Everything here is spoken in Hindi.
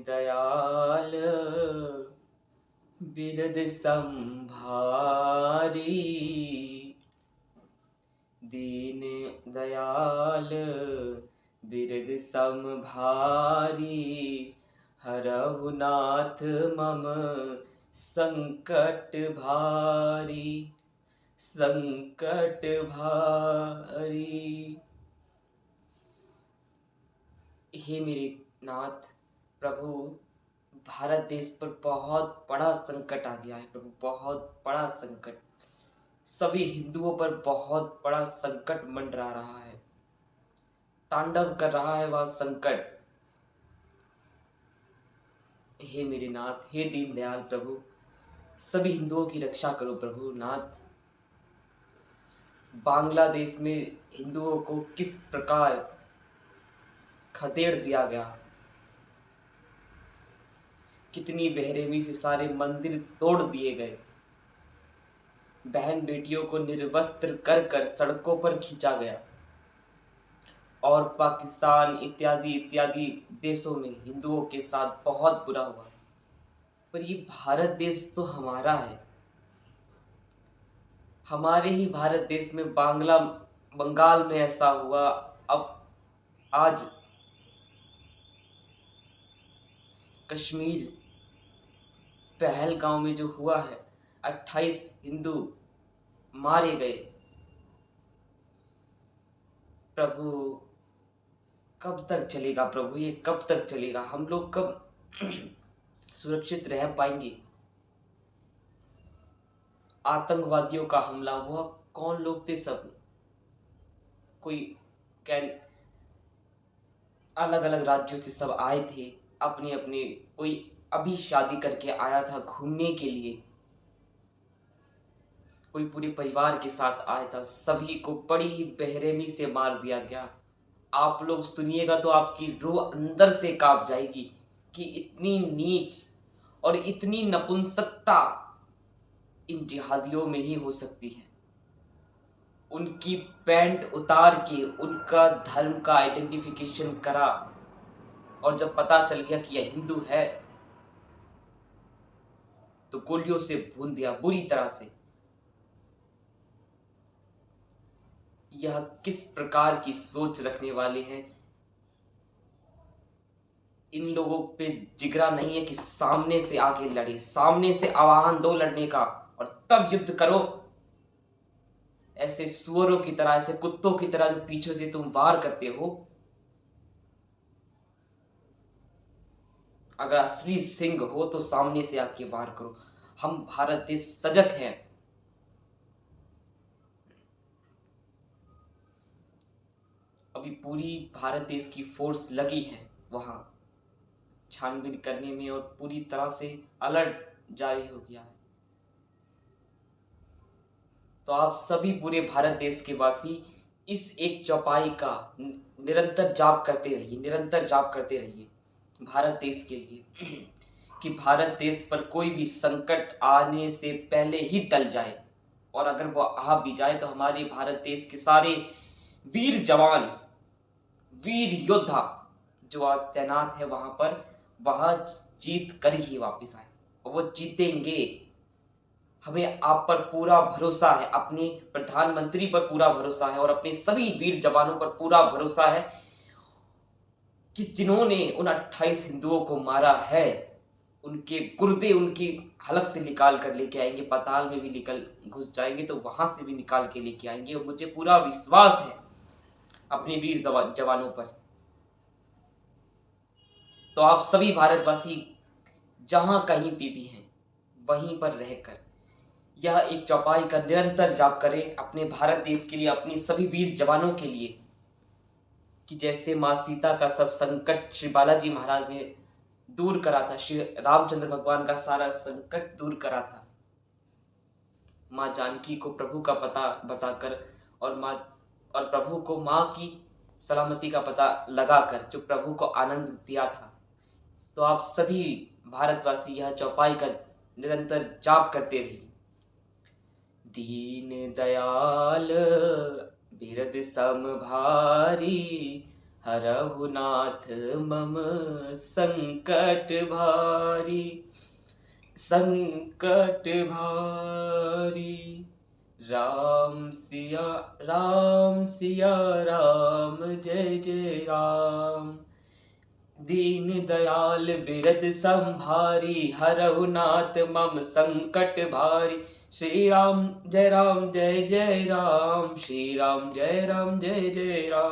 दयाल बिरद संभारी। दीन दयाल बिरद संभारी। हरहु नाथ मम संकट भारी। संकट भारी। हे मेरे नाथ प्रभु, भारत देश पर बहुत बड़ा संकट आ गया है प्रभु, बहुत बड़ा संकट। सभी हिंदुओं पर बहुत बड़ा संकट मंडरा रहा है, तांडव कर रहा है वह संकट। हे मेरे नाथ, हे दीनदयाल प्रभु, सभी हिंदुओं की रक्षा करो प्रभु नाथ। बांग्लादेश में हिंदुओं को किस प्रकार खदेड़ दिया गया, कितनी बेरहमी से सारे मंदिर तोड़ दिए गए, बहन बेटियों को निर्वस्त्र कर कर सड़कों पर खींचा गया, और पाकिस्तान इत्यादि इत्यादि देशों में हिंदुओं के साथ बहुत बुरा हुआ। पर ये भारत देश तो हमारा है, हमारे ही भारत देश में बंगाल में ऐसा हुआ। अब आज कश्मीर पहलगांव में जो हुआ है, 28 हिंदू मारे गए। प्रभु कब तक चलेगा प्रभु, ये कब तक चलेगा? हम लोग कब सुरक्षित रह पाएंगे? आतंकवादियों का हमला हुआ, कौन लोग थे? सब कोई अलग अलग राज्यों से सब आए थे, अपने अपने, कोई अभी शादी करके आया था घूमने के लिए, कोई पूरे परिवार के साथ आया था, सभी को बड़ी ही बेरहमी से मार दिया गया। आप लोग सुनिएगा तो आपकी रूह अंदर से कांप जाएगी कि इतनी नीच और इतनी नपुंसकता इन जिहादियों में ही हो सकती है। उनकी पैंट उतार के उनका धर्म का आइडेंटिफिकेशन करा, और जब पता चल गया कि यह हिंदू है तो गोलियों से भून दिया बुरी तरह से। यह किस प्रकार की सोच रखने वाले हैं? इन लोगों पे जिगरा नहीं है कि सामने से आके लड़े, सामने से आह्वान दो लड़ने का और तब युद्ध करो। ऐसे सुअरों की तरह, ऐसे कुत्तों की तरह जो पीछे से तुम वार करते हो, अगर असली सिंह हो तो सामने से आके वार करो। हम भारत देश सजग हैं। अभी पूरी भारत देश की फोर्स लगी है वहां छानबीन करने में, और पूरी तरह से अलर्ट जारी हो गया है। तो आप सभी पूरे भारत देश के वासी इस एक चौपाई का निरंतर जाप करते रहिए, निरंतर जाप करते रहिए भारत देश के लिए, कि भारत देश पर कोई भी संकट आने से पहले ही टल जाए, और अगर वो आ भी जाए तो हमारे भारत देश के सारे वीर जवान, वीर योद्धा जो आज तैनात है वहां पर, वह जीत कर ही वापस आए, और वो जीतेंगे। हमें आप पर पूरा भरोसा है, अपने प्रधानमंत्री पर पूरा भरोसा है, और अपने सभी वीर जवानों पर पूरा भरोसा है कि जिन्होंने उन 28 हिंदुओं को मारा है, उनके गुर्दे उनकी हलक से निकाल कर लेके आएंगे, पाताल में भी निकल घुस जाएंगे तो वहां से भी निकाल के लेके आएंगे। और मुझे पूरा विश्वास है अपने वीर जवानों पर। तो आप सभी भारतवासी जहां कहीं भी हैं, वहीं पर रहकर यह एक चौपाई का निरंतर जाप करें अपने भारत देश के लिए, अपने सभी वीर जवानों के लिए, कि जैसे माँ सीता का सब संकट श्री बालाजी महाराज ने दूर करा था, श्री रामचंद्र भगवान का सारा संकट दूर करा था माँ जानकी को प्रभु का पता बताकर, और प्रभु को माँ की सलामती का पता लगाकर जो प्रभु को आनंद दिया था। तो आप सभी भारतवासी यह चौपाई का निरंतर जाप करते रहिए। दीन दयाल बिरद सम भारी। हरहु नाथ मम संकट भारी, संकट भारी। राम सिया राम, जय जय राम। दीन दयाल बिरद संभारी, हरहु नाथ मम संकट भारी। श्री राम जय जय राम, श्री राम जय जय राम।